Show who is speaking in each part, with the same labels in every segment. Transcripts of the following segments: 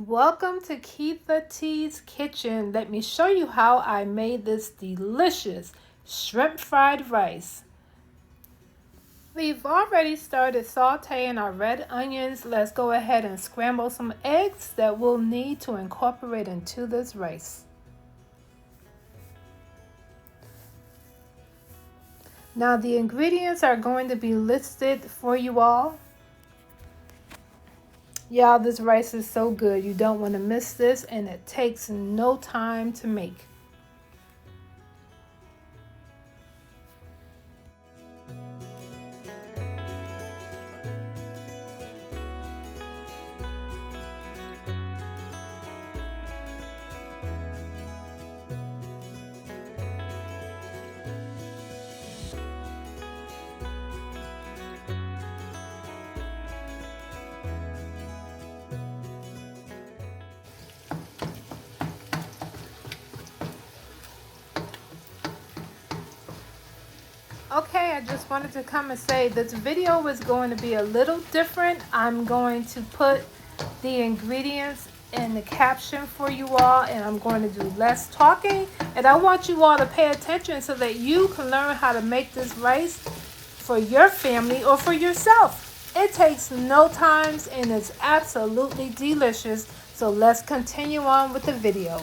Speaker 1: Welcome to Kietha T's Kitchen. Let me show you how I made this delicious shrimp fried rice. We've already started sauteing our red onions. Let's go ahead and scramble some eggs that we'll need to incorporate into this rice. Now the ingredients are going to be listed for you all. Y'all, this rice is so good. You don't want to miss this, and it takes no time to make. Okay, I just wanted to come and say this video is going to be a little different. I'm going to put the ingredients in the caption for you all, and I'm going to do less talking. And I want you all to pay attention so that you can learn how to make this rice for your family or for yourself. It takes no time and it's absolutely delicious. So let's continue on with the video.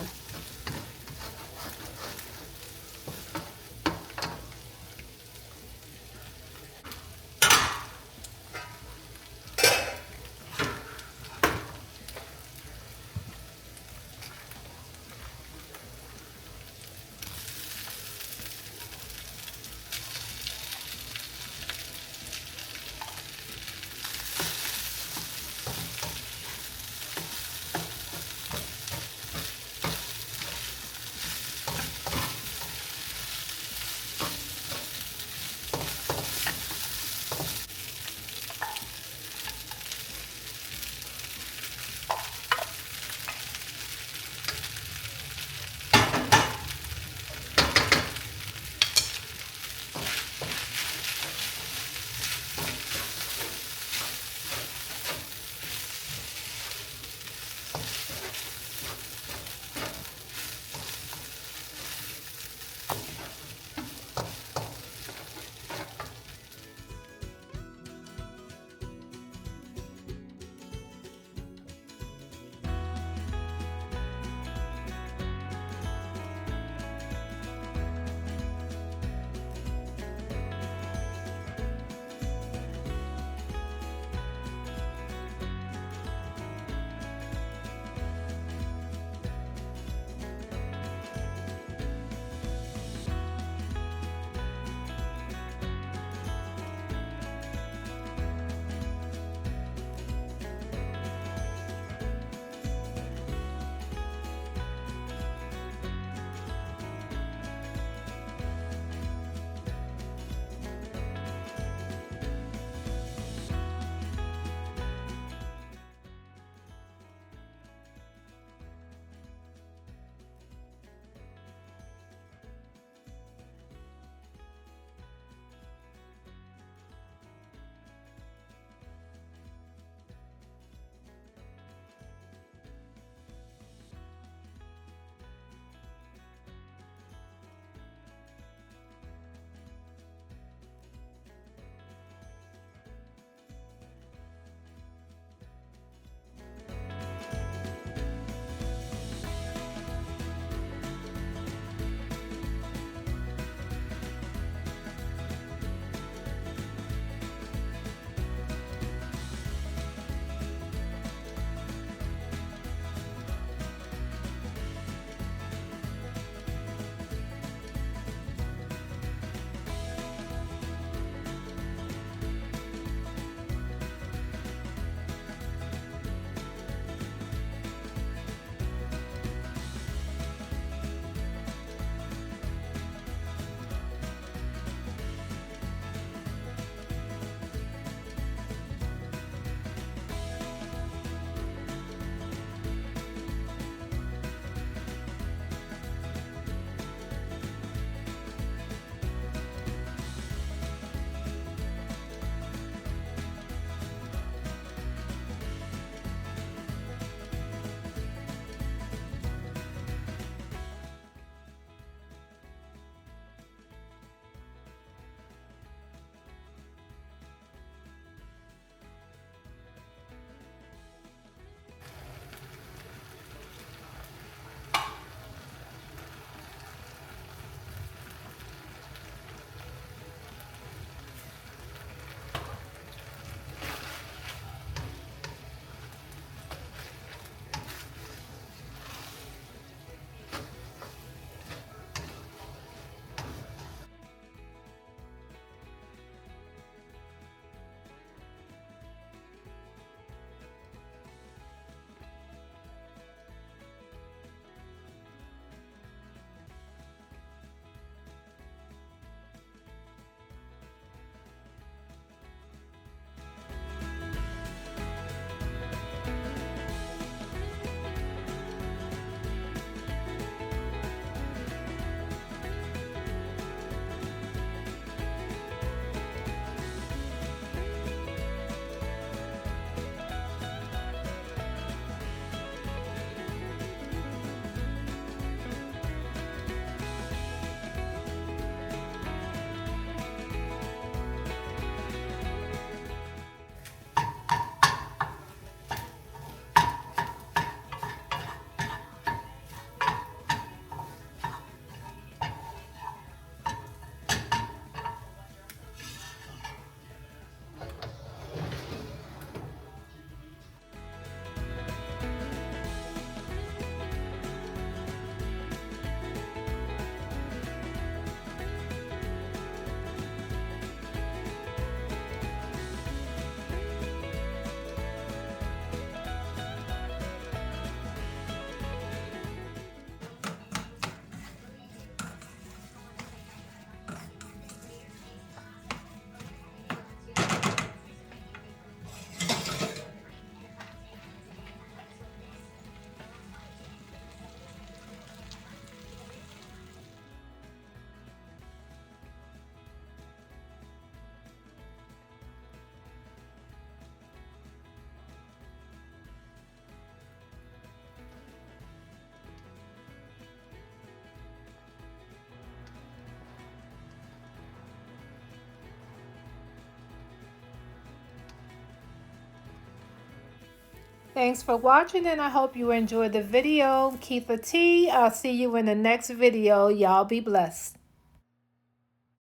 Speaker 1: Thanks for watching, and I hope you enjoyed the video. Kietha T. I'll see you in the next video. Y'all be blessed.